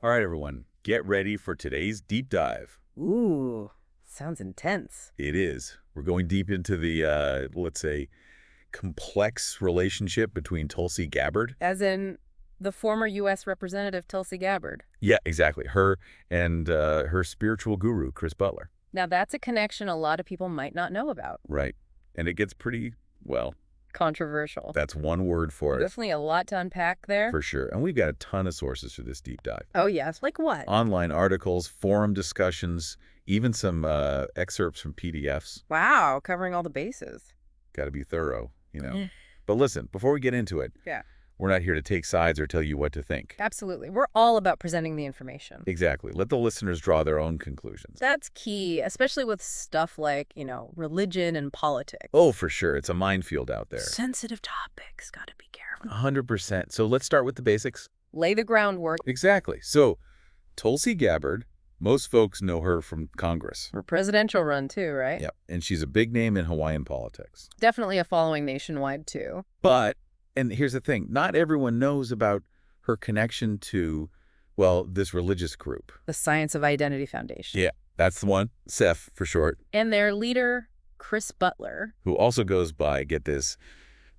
All right, everyone, get ready for today's deep dive. Ooh, sounds intense. It is. We're going deep into the, let's say, complex relationship between Tulsi Gabbard. As in the former U.S. Representative Tulsi Gabbard. Yeah, exactly. Her and her spiritual guru, Chris Butler. Now that's a connection a lot of people might not know about. Right. And it gets pretty, well, Controversial. that's one word for it. Definitely a lot to unpack there. For sure. And we've got a ton of sources for this deep dive. Oh, yes. Like what? Online articles, forum discussions, even some excerpts from PDFs. Wow, covering all the bases. Got to be thorough, you know. But listen, before we get into it, Yeah. we're not here to take sides or tell you what to think. Absolutely. We're all about presenting the information. Exactly. Let the listeners draw their own conclusions. That's key, especially with stuff like, religion and politics. Oh, for sure. It's a minefield out there. Sensitive topics. Gotta be careful. 100%. So let's start with the basics. Lay the groundwork. Exactly. So Tulsi Gabbard, most folks know her from Congress. For presidential run, too, right? Yep. And she's a big name in Hawaiian politics. Definitely a following nationwide, too. But, and here's the thing, not everyone knows about her connection to, well, this religious group. The Science of Identity Foundation. Yeah, that's the one, SIF for short. And their leader, Chris Butler. Who also goes by, get this,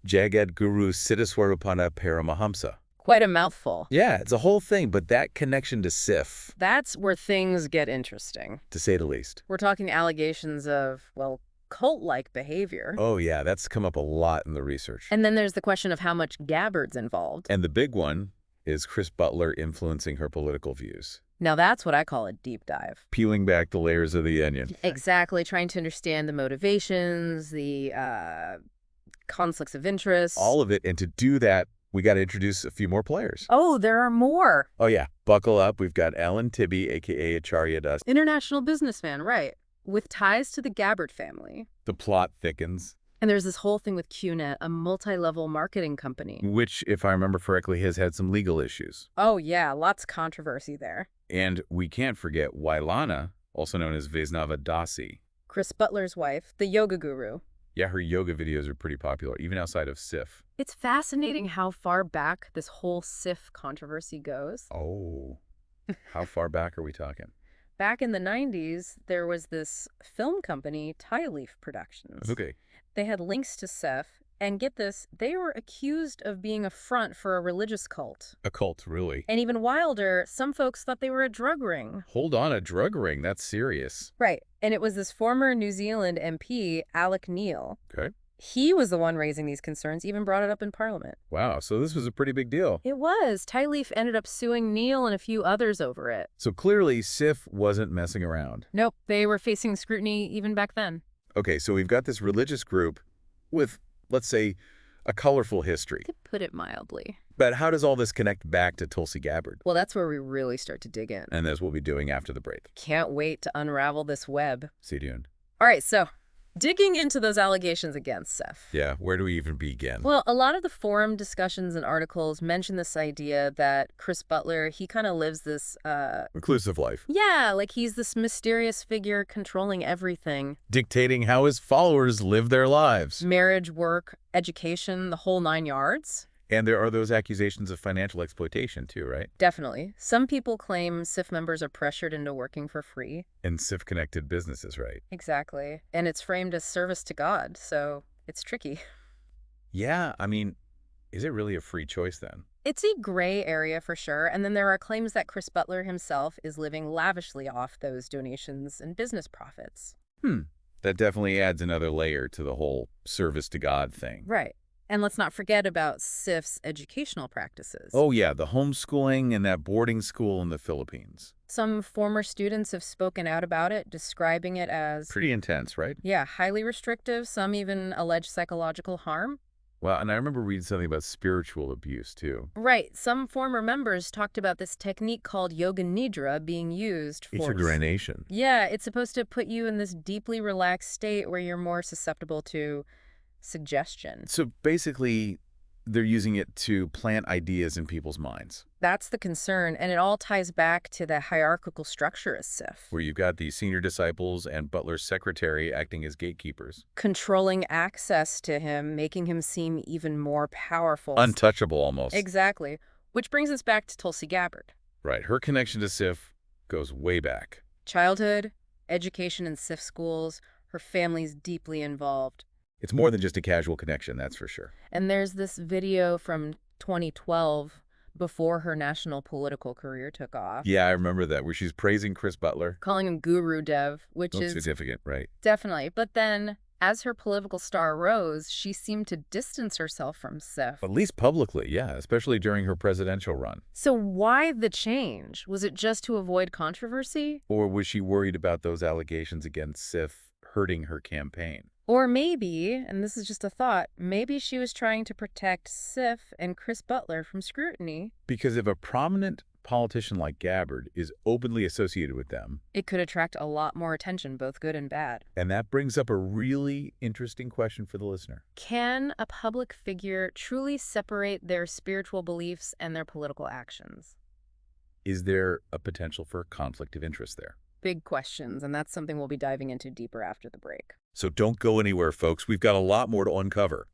Jagat Guru Siddhaswarupananda Paramahamsa. Quite a mouthful. Yeah, it's a whole thing, but that connection to SIF, That's where things get interesting. to say the least. We're talking allegations of, well, cult-like behavior. Oh yeah, that's come up a lot in the research. And then there's the question of how much Gabbard's involved. And the big one is Chris Butler influencing her political views. Now that's what I call a deep dive. Peeling back the layers of the onion. Exactly, trying to understand the motivations, the conflicts of interest. All of it, and to do that, we got to introduce a few more players. Oh, there are more. Oh yeah, buckle up. We've got Alan Tibby, a.k.a. Acharya Das. International businessman, right. With ties to the Gabbard family. The plot thickens, And there's this whole thing with QNet, a multi-level marketing company. which, if I remember correctly, has had some legal issues. Oh, yeah, lots of controversy there. And we can't forget Wailana, also known as Vaisnava Dasi. Chris Butler's wife, the yoga guru. Yeah, her yoga videos are pretty popular, even outside of SIF. It's fascinating how far back this whole SIF controversy goes. Oh, how far back are we talking? Back in the 90s, there was this film company, Ty Leaf Productions. Okay. They had links to SIF, and get this, they were accused of being a front for a religious cult. A cult, really. And even wilder, some folks thought they were a drug ring. Hold on, a drug ring. That's serious. Right. And it was this former New Zealand MP, Alec Neil. Okay. He was the one raising these concerns, even brought it up in Parliament. Wow, so this was a pretty big deal. It was. Ty Leaf ended up suing Neil and a few others over it. So clearly, SIF wasn't messing around. Nope, they were facing scrutiny even back then. Okay, so we've got this religious group with, let's say, a colorful history. To put it mildly. But how does all this connect back to Tulsi Gabbard? Well, that's where we really start to dig in. And that's what we'll be doing after the break. Can't wait to unravel this web. Stay tuned. All right, so digging into those allegations against SIF. Yeah, where do we even begin? Well, a lot of the forum discussions and articles mention this idea that Chris Butler, he kind of lives this, Reclusive life. yeah, like he's this mysterious figure controlling everything. Dictating how his followers live their lives. Marriage, work, education, the whole 9 yards. And there are those accusations of financial exploitation too, right? Definitely. Some people claim SIF members are pressured into working for free. And SIF-connected businesses, right? Exactly. And it's framed as service to God, so it's tricky. Yeah, I mean, is it really a free choice then? It's a gray area for sure, and then there are claims that Chris Butler himself is living lavishly off those donations and business profits. That definitely adds another layer to the whole service to God thing. Right. And let's not forget about SIF's educational practices. Oh yeah, the homeschooling and that boarding school in the Philippines. Some former students have spoken out about it, describing it as, Pretty intense, right? yeah, highly restrictive. Some even allege psychological harm. Well, and I remember reading something about spiritual abuse too. Right. Some former members talked about this technique called yoga nidra being used for... Integration. Yeah, it's supposed to put you in this deeply relaxed state where you're more susceptible to suggestion. So basically, they're using it to plant ideas in people's minds. That's the concern, and it all ties back to the hierarchical structure of SIF. Where you've got the senior disciples and Butler's secretary acting as gatekeepers. Controlling access to him, making him seem even more powerful. Untouchable almost. Exactly. Which brings us back to Tulsi Gabbard. Right. Her connection to SIF goes way back. Childhood, education in SIF schools, her family's deeply involved. It's more than just a casual connection, that's for sure. And there's this video from 2012 before her national political career took off. Yeah, I remember that, where she's praising Chris Butler. Calling him Guru Dev, which Looks is significant, right? definitely. But then, as her political star rose, she seemed to distance herself from SIF. At least publicly, yeah, especially during her presidential run. So why the change? Was it just to avoid controversy? Or was she worried about those allegations against SIF hurting her campaign? Or maybe, and this is just a thought, maybe she was trying to protect SIF and Chris Butler from scrutiny. Because if a prominent politician like Gabbard is openly associated with them, It could attract a lot more attention, both good and bad. and that brings up a really interesting question for the listener. Can a public figure truly separate their spiritual beliefs and their political actions? Is there a potential for a conflict of interest there? Big questions, and that's something we'll be diving into deeper after the break. So don't go anywhere, folks. We've got a lot more to uncover.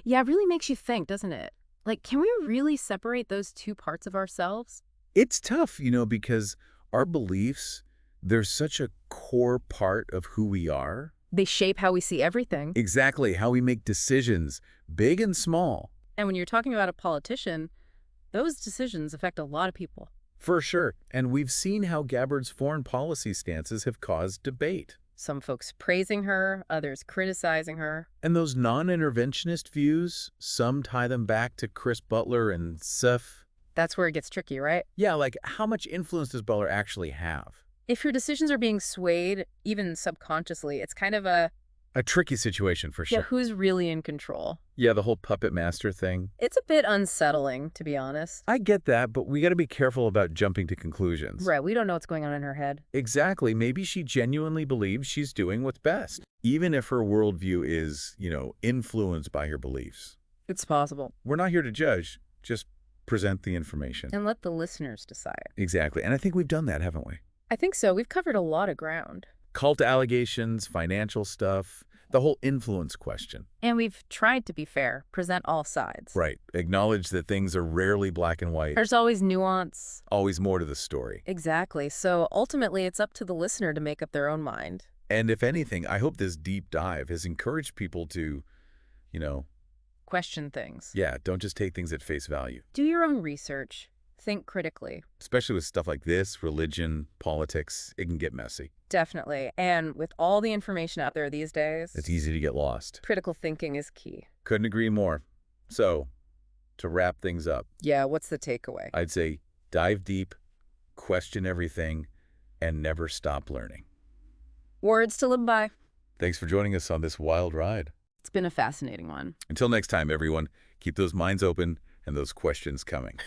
Yeah, it really makes you think, doesn't it? Like, can we really separate those two parts of ourselves? It's tough, because our beliefs, they're such a core part of who we are. They shape how we see everything. Exactly, how we make decisions, big and small. And when you're talking about a politician, those decisions affect a lot of people. For sure. And we've seen how Gabbard's foreign policy stances have caused debate. Some folks praising her, others criticizing her. And those non-interventionist views, some tie them back to Chris Butler and SIF. That's where it gets tricky, right? Yeah, like how much influence does Butler actually have? If your decisions are being swayed, even subconsciously, it's kind of a tricky situation for sure. who's really in control? Yeah, the whole puppet master thing. It's a bit unsettling, to be honest. I get that, but we got to be careful about jumping to conclusions. Right, we don't know what's going on in her head. Exactly. Maybe she genuinely believes she's doing what's best, even if her worldview is, influenced by her beliefs. It's possible. We're not here to judge, just present the information. And let the listeners decide. Exactly. And I think we've done that, haven't we? I think so. We've covered a lot of ground. Cult allegations, financial stuff, the whole influence question. And we've tried to be fair, present all sides. Right. Acknowledge that things are rarely black and white. There's always nuance. Always more to the story. Exactly. So ultimately, it's up to the listener to make up their own mind. And if anything, I hope this deep dive has encouraged people to, Question things. yeah, don't just take things at face value. Do your own research. Think critically. Especially with stuff like this, religion, politics, it can get messy. Definitely. And with all the information out there these days, It's easy to get lost. critical thinking is key. Couldn't agree more. So, to wrap things up, Yeah, what's the takeaway? I'd say dive deep, question everything, and never stop learning. Words to live by. Thanks for joining us on this wild ride. It's been a fascinating one. Until next time, everyone, keep those minds open and those questions coming.